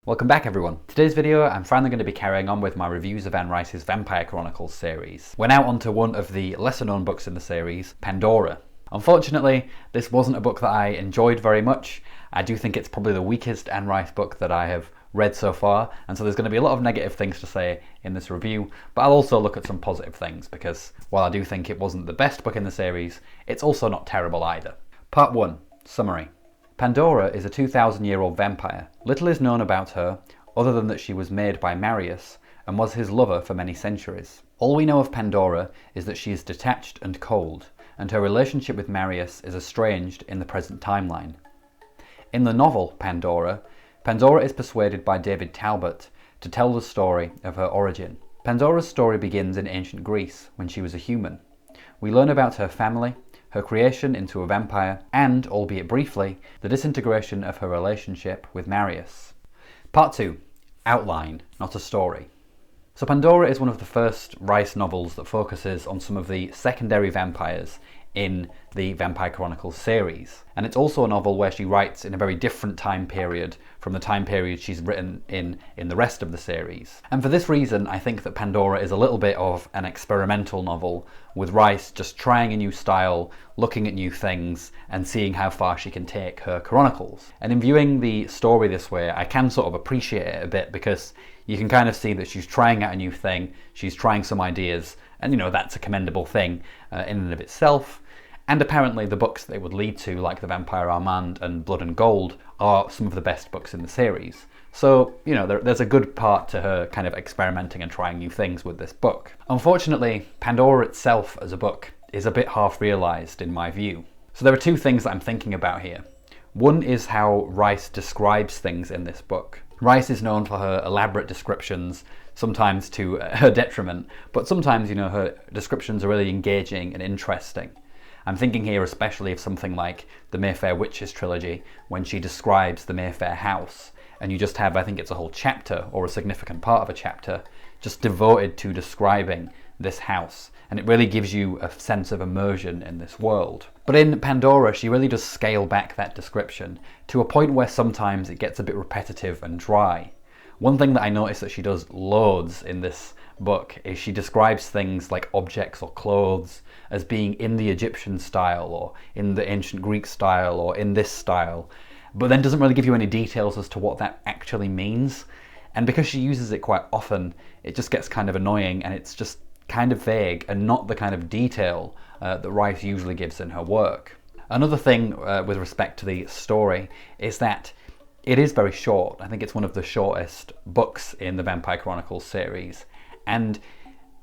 Welcome back everyone. Today's video I'm finally going to be carrying on with my reviews of Anne Rice's Vampire Chronicles series. We're now on to one of the lesser known books in the series, Pandora. Unfortunately, this wasn't a book that I enjoyed very much. I do think it's probably the weakest Anne Rice book that I have read so far, and so there's going to be a lot of negative things to say in this review, but I'll also look at some positive things because while I do think it wasn't the best book in the series, it's also not terrible either. Part 1. Summary. Pandora is a 2,000-year-old vampire. Little is known about her, other than that she was made by Marius and was his lover for many centuries. All we know of Pandora is that she is detached and cold, and her relationship with Marius is estranged in the present timeline. In the novel Pandora is persuaded by David Talbot to tell the story of her origin. Pandora's story begins in ancient Greece, when she was a human. We learn about her family, her creation into a vampire, and, albeit briefly, the disintegration of her relationship with Marius. Part 2. Outline, not a story. So Pandora is one of the first Rice novels that focuses on some of the secondary vampires in the Vampire Chronicles series. And it's also a novel where she writes in a very different time period from the time period she's written in the rest of the series. And for this reason, I think that Pandora is a little bit of an experimental novel, with Rice just trying a new style, looking at new things, and seeing how far she can take her chronicles. And in viewing the story this way, I can sort of appreciate it a bit, because you can kind of see that she's trying out a new thing, she's trying some ideas, and that's a commendable thing in and of itself. And apparently the books they would lead to, like The Vampire Armand and Blood and Gold, are some of the best books in the series. So, there's a good part to her kind of experimenting and trying new things with this book. Unfortunately, Pandora itself as a book is a bit half-realised in my view. So there are two things that I'm thinking about here. One is how Rice describes things in this book. Rice is known for her elaborate descriptions, sometimes to her detriment, but sometimes, her descriptions are really engaging and interesting. I'm thinking here especially of something like the Mayfair Witches trilogy, when she describes the Mayfair house, and you just have, I think it's a whole chapter, or a significant part of a chapter, just devoted to describing this house, and it really gives you a sense of immersion in this world. But in Pandora, she really does scale back that description to a point where sometimes it gets a bit repetitive and dry. One thing that I noticed that she does loads in this book is she describes things like objects or clothes as being in the Egyptian style, or in the ancient Greek style, or in this style, but then doesn't really give you any details as to what that actually means. And because she uses it quite often, it just gets kind of annoying, and it's just kind of vague and not the kind of detail that Rice usually gives in her work. Another thing with respect to the story is that it is very short. I think it's one of the shortest books in the Vampire Chronicles series. And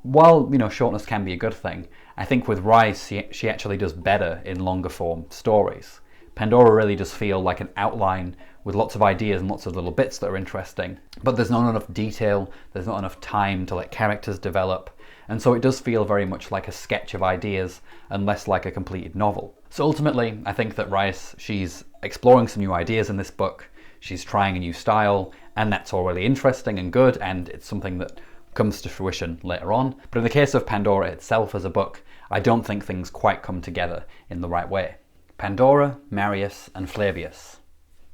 while, shortness can be a good thing, I think with Rice, she actually does better in longer form stories. Pandora really does feel like an outline with lots of ideas and lots of little bits that are interesting, but there's not enough detail, there's not enough time to let characters develop, and so it does feel very much like a sketch of ideas and less like a completed novel. So ultimately, I think that Rice, she's exploring some new ideas in this book, she's trying a new style, and that's all really interesting and good, and it's something that comes to fruition later on. But in the case of Pandora itself as a book, I don't think things quite come together in the right way. Pandora, Marius, and Flavius.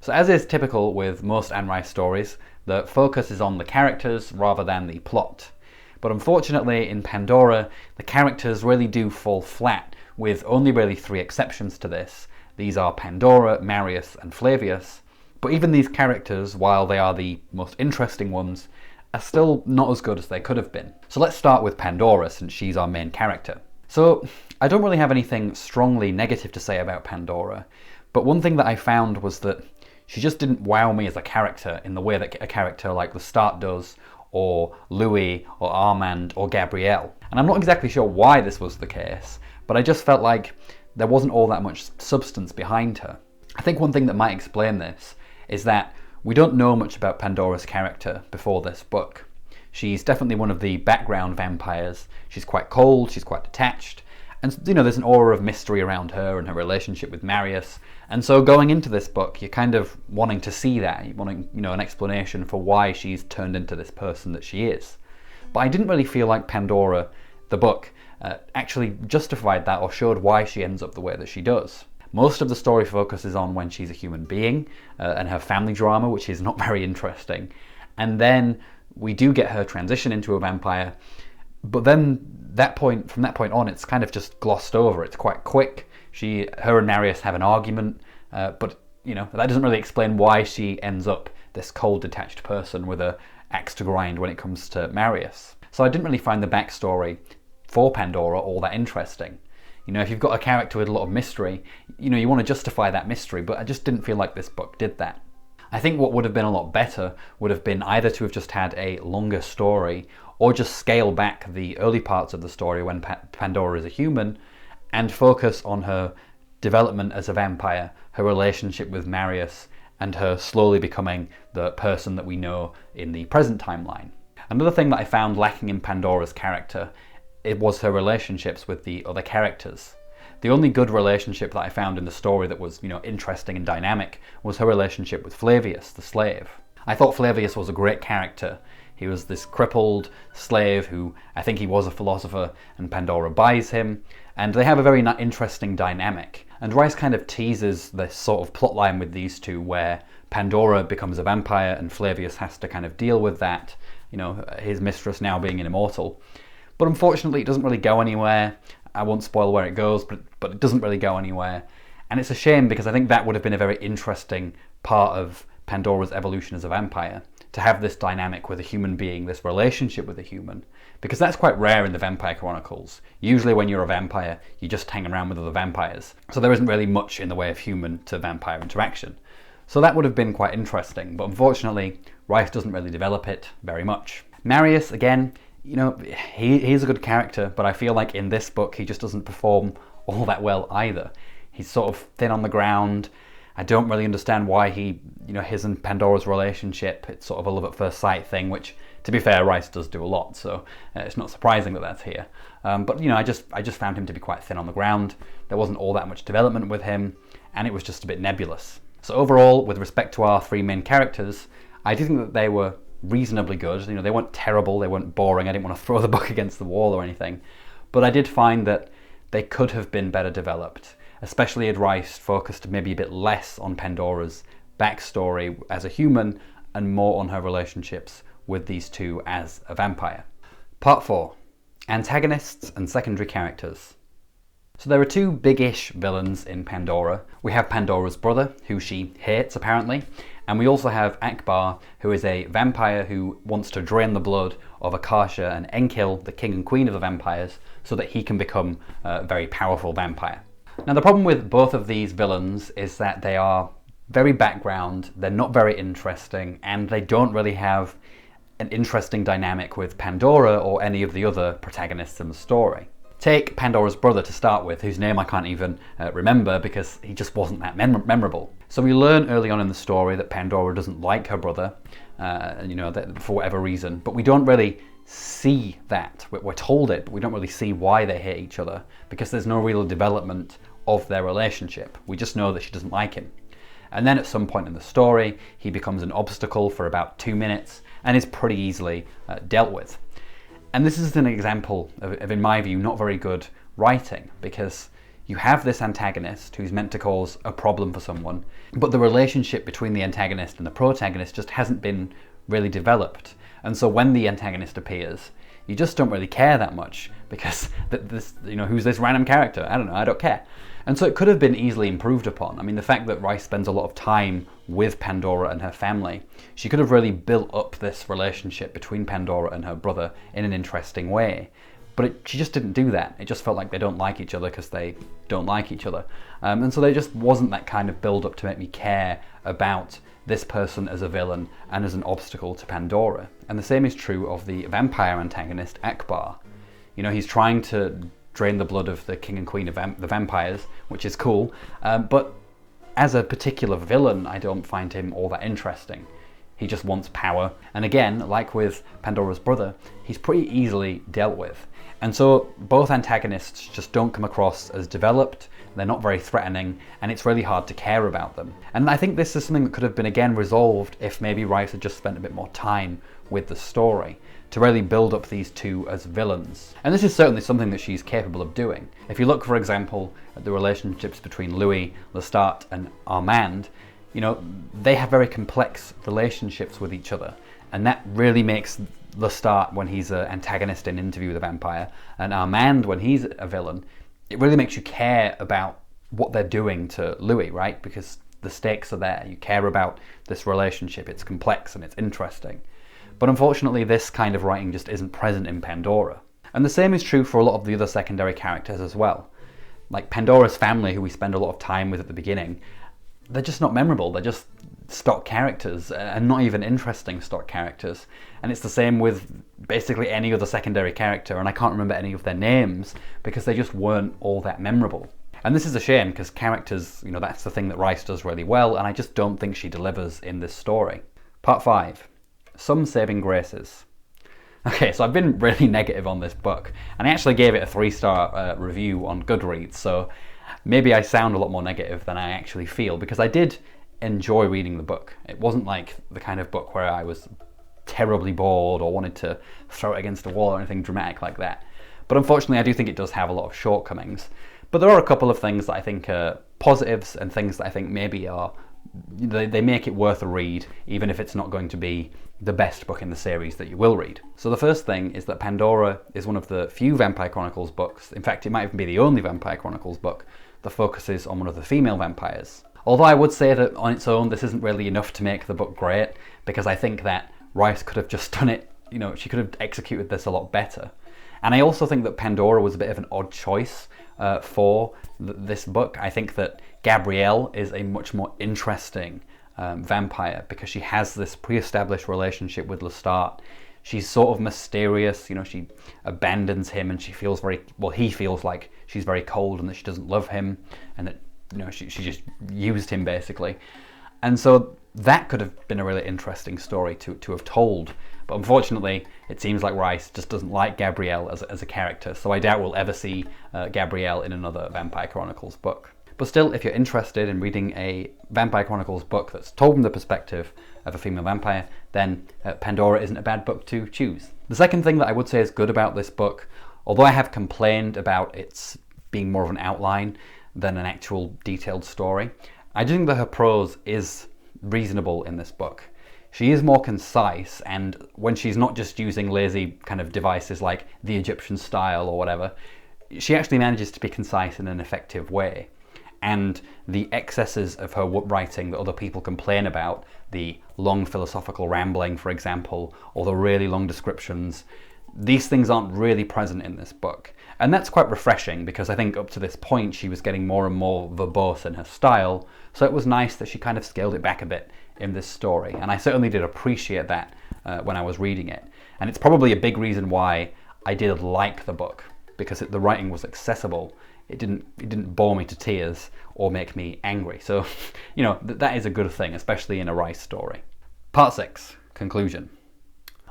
So as is typical with most Anne Rice stories, the focus is on the characters rather than the plot. But unfortunately in Pandora, the characters really do fall flat, with only really 3 exceptions to this. These are Pandora, Marius, and Flavius. But even these characters, while they are the most interesting ones, are still not as good as they could have been. So let's start with Pandora, since she's our main character. So I don't really have anything strongly negative to say about Pandora, but one thing that I found was that she just didn't wow me as a character in the way that a character like Lestat does, or Louis, or Armand, or Gabrielle. And I'm not exactly sure why this was the case, but I just felt like there wasn't all that much substance behind her. I think one thing that might explain this is that we don't know much about Pandora's character before this book. She's definitely one of the background vampires. She's quite cold, she's quite detached, and there's an aura of mystery around her and her relationship with Marius. And so going into this book, you're kind of wanting to see that, you're wanting, an explanation for why she's turned into this person that she is. But I didn't really feel like Pandora, the book, actually justified that or showed why she ends up the way that she does. Most of the story focuses on when she's a human being and her family drama, which is not very interesting. And then we do get her transition into a vampire, but then from that point on, it's kind of just glossed over. It's quite quick. Her and Marius have an argument, but that doesn't really explain why she ends up this cold, detached person with an axe to grind when it comes to Marius. So I didn't really find the backstory for Pandora all that interesting. If you've got a character with a lot of mystery, you want to justify that mystery, but I just didn't feel like this book did that. I think what would have been a lot better would have been either to have just had a longer story or just scale back the early parts of the story when Pandora is a human and focus on her development as a vampire, her relationship with Marius, and her slowly becoming the person that we know in the present timeline. Another thing that I found lacking in Pandora's character, it was her relationships with the other characters. The only good relationship that I found in the story that was, interesting and dynamic was her relationship with Flavius, the slave. I thought Flavius was a great character. He was this crippled slave who, I think he was a philosopher, and Pandora buys him, and they have a very interesting dynamic. And Rice kind of teases this sort of plotline with these two where Pandora becomes a vampire and Flavius has to kind of deal with that, his mistress now being an immortal. But unfortunately, it doesn't really go anywhere. I won't spoil where it goes, but it doesn't really go anywhere. And it's a shame because I think that would have been a very interesting part of Pandora's evolution as a vampire, to have this dynamic with a human being, this relationship with a human, because that's quite rare in the Vampire Chronicles. Usually when you're a vampire, you just hang around with other vampires. So there isn't really much in the way of human to vampire interaction. So that would have been quite interesting, but unfortunately, Rice doesn't really develop it very much. Marius, again, he's a good character, but I feel like in this book he just doesn't perform all that well either. He's sort of thin on the ground. I don't really understand why his and Pandora's relationship, it's sort of a love at first sight thing, which, to be fair, Rice does do a lot, so it's not surprising that that's here. But I just found him to be quite thin on the ground. There wasn't all that much development with him, and it was just a bit nebulous. So overall, with respect to our three main characters, I did think that they were reasonably good. They weren't terrible, they weren't boring. I didn't want to throw the book against the wall or anything, but I did find that they could have been better developed, especially had Rice focused maybe a bit less on Pandora's backstory as a human and more on her relationships with these two as a vampire. Part 4. Antagonists and secondary characters. So there are two big-ish villains in Pandora. We have Pandora's brother, who she hates apparently, and we also have Akbar, who is a vampire who wants to drain the blood of Akasha and Enkil, the king and queen of the vampires, so that he can become a very powerful vampire. Now the problem with both of these villains is that they are very background, they're not very interesting, and they don't really have an interesting dynamic with Pandora or any of the other protagonists in the story. Take Pandora's brother to start with, whose name I can't even remember because he just wasn't that memorable. So we learn early on in the story that Pandora doesn't like her brother, for whatever reason, but we don't really see that. We're told it, but we don't really see why they hate each other because there's no real development of their relationship. We just know that she doesn't like him. And then at some point in the story, he becomes an obstacle for about 2 minutes and is pretty easily dealt with. And this is an example of, in my view, not very good writing, because you have this antagonist who's meant to cause a problem for someone, but the relationship between the antagonist and the protagonist just hasn't been really developed. And so when the antagonist appears, you just don't really care that much because who's this random character? I don't know, I don't care. And so it could have been easily improved upon. I mean, the fact that Rice spends a lot of time with Pandora and her family, she could have really built up this relationship between Pandora and her brother in an interesting way. But she just didn't do that. It just felt like they don't like each other because they don't like each other. And so there just wasn't that kind of build up to make me care about this person as a villain and as an obstacle to Pandora. And the same is true of the vampire antagonist, Akbar. He's trying to drain the blood of the king and queen of the vampires, which is cool, but as a particular villain, I don't find him all that interesting. he just wants power. And again, like with Pandora's brother, he's pretty easily dealt with. And so both antagonists just don't come across as developed, they're not very threatening, and it's really hard to care about them. And I think this is something that could have been again resolved if maybe Rice had just spent a bit more time with the story to really build up these two as villains. And this is certainly something that she's capable of doing. If you look, for example, at the relationships between Louis, Lestat, and Armand, you know, they have very complex relationships with each other. And that really makes Lestat, when he's an antagonist in Interview with a Vampire, and Armand, when he's a villain, it really makes you care about what they're doing to Louis, right? Because the stakes are there. You care about this relationship. It's complex and it's interesting. But unfortunately, this kind of writing just isn't present in Pandora. And the same is true for a lot of the other secondary characters as well. Like Pandora's family, who we spend a lot of time with at the beginning, they're just not memorable. They're just stock characters, and not even interesting stock characters. And it's the same with basically any other secondary character, and I can't remember any of their names because they just weren't all that memorable. And this is a shame, because characters, you know, that's the thing that Rice does really well, and I just don't think she delivers in this story. Part 5. Some saving graces. Okay, so I've been really negative on this book, and I actually gave it a 3-star review on Goodreads, so maybe I sound a lot more negative than I actually feel, because I did enjoy reading the book. It wasn't like the kind of book where I was terribly bored or wanted to throw it against a wall or anything dramatic like that. But unfortunately, I do think it does have a lot of shortcomings. But there are a couple of things that I think are positives, and things that I think maybe are, they make it worth a read, even if it's not going to be the best book in the series that you will read. So the first thing is that Pandora is one of the few Vampire Chronicles books, in fact it might even be the only Vampire Chronicles book, that focuses on one of the female vampires. Although I would say that on its own this isn't really enough to make the book great, because I think that Rice could have just done it, you know, she could have executed this a lot better. And I also think that Pandora was a bit of an odd choice for this book. I think that Gabrielle is a much more interesting vampire, because she has this pre-established relationship with Lestat. She's sort of mysterious, you know, she abandons him and she feels very, well, he feels like she's very cold and that she doesn't love him, and that, you know, she just used him basically. And so that could have been a really interesting story to have told. But unfortunately, it seems like Rice just doesn't like Gabrielle as a character, so I doubt we'll ever see Gabrielle in another Vampire Chronicles book. But still, if you're interested in reading a Vampire Chronicles book that's told from the perspective of a female vampire, then Pandora isn't a bad book to choose. The second thing that I would say is good about this book, although I have complained about its being more of an outline than an actual detailed story, I do think that her prose is reasonable in this book. She is more concise, and when she's not just using lazy kind of devices like the Egyptian style or whatever, she actually manages to be concise in an effective way. And the excesses of her writing that other people complain about, the long philosophical rambling, for example, or the really long descriptions, these things aren't really present in this book. And that's quite refreshing, because I think up to this point she was getting more and more verbose in her style, so it was nice that she kind of scaled it back a bit in this story, and I certainly did appreciate that when I was reading it. And it's probably a big reason why I did like the book, because the writing was accessible. It didn't bore me to tears or make me angry. So, you know, that is a good thing, especially in a Rice story. Part 6, conclusion.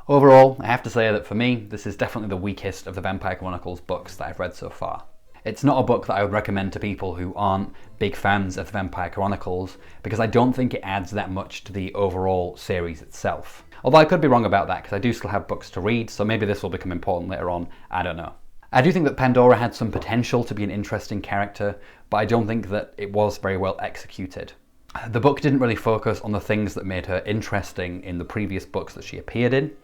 Overall, I have to say that for me, this is definitely the weakest of the Vampire Chronicles books that I've read so far. It's not a book that I would recommend to people who aren't big fans of the Vampire Chronicles, because I don't think it adds that much to the overall series itself. Although I could be wrong about that, because I do still have books to read, so maybe this will become important later on, I don't know. I do think that Pandora had some potential to be an interesting character, but I don't think that it was very well executed. The book didn't really focus on the things that made her interesting in the previous books that she appeared in.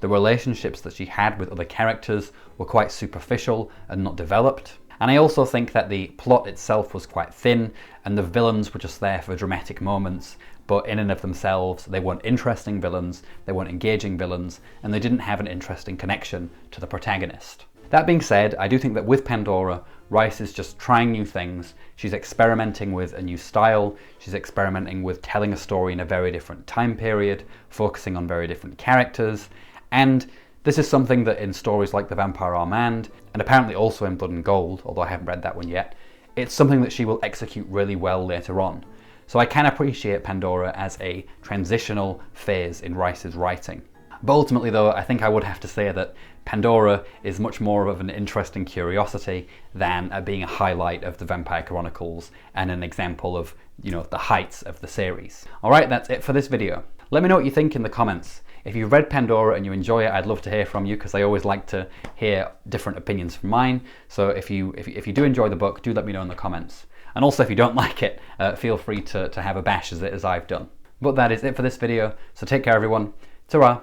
The relationships that she had with other characters were quite superficial and not developed. And I also think that the plot itself was quite thin, and the villains were just there for dramatic moments, but in and of themselves they weren't interesting villains, they weren't engaging villains, and they didn't have an interesting connection to the protagonist. That being said, I do think that with Pandora, Rice is just trying new things. She's experimenting with a new style, she's experimenting with telling a story in a very different time period, focusing on very different characters, and this is something that in stories like The Vampire Armand, and apparently also in Blood and Gold, although I haven't read that one yet, it's something that she will execute really well later on. So I can appreciate Pandora as a transitional phase in Rice's writing. But ultimately though, I think I would have to say that Pandora is much more of an interesting curiosity than being a highlight of the Vampire Chronicles and an example of, the heights of the series. Alright, that's it for this video. Let me know what you think in the comments. If you've read Pandora and you enjoy it, I'd love to hear from you, because I always like to hear different opinions from mine. So if you do enjoy the book, do let me know in the comments. And also if you don't like it, feel free to have a bash at it as I've done. But that is it for this video, so take care everyone. Ta-ra!